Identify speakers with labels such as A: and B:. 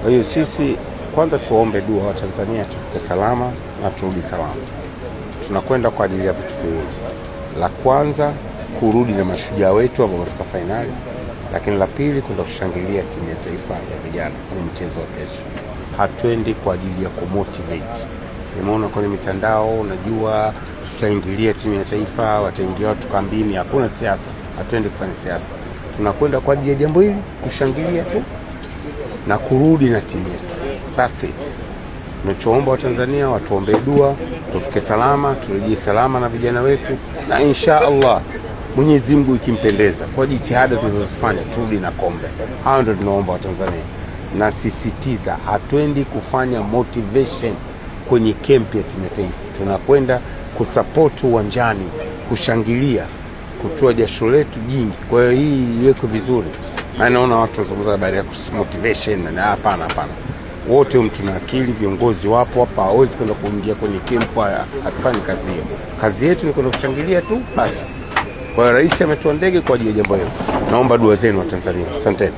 A: Kwa hiyo sisi kwanza tuombe dua wa Tanzania tufike salama na turudi salama. Tunakwenda kwa ajili ya vitu viwili. La kwanza kurudi na mashujaa wetu ambao wamefika fainali, lakini la pili kwenda kushangilia timu ya taifa ya vijana kwenye mchezo wa kesho. Hatuendi kwa ajili ya kumotivate. Nimeona kwenye mitandao, unajua tutaingilia timu ya taifa, wataingia watu kambini. Hakuna siasa, hatuendi kufanya siasa. Tunakwenda kwa ajili ya jambo hili, kushangilia tu na kurudi na timu yetu. That's it. Tunachoomba wa Tanzania watuombe dua, tufike salama, turejee salama na vijana wetu, na insha Allah Mwenyezi Mungu ikimpendeza, kwa jitihada tunazofanya turudi na kombe. Hao ndio tunaomba wa Tanzania. Na sisitiza, hatuendi kufanya motivation kwenye kempi ya timu ya taifa. Tunakwenda kusupport uwanjani, kushangilia, kutoa jasho letu jingi. Kwa hiyo hii iweke vizuri. Na naona watu wanazungumza habari ya motivation, na hapana. Wote mtu na akili, viongozi wapo hapa, hawezi kwenda kuingia kwenye kempu, hatufanyi kazi hiyo. Kazi yetu ni kwenda kushangilia tu basi. Kwa hiyo rais ametoa ndege kwa ajili ya jambo hilo. Naomba dua zenu wa Tanzania. Asanteni.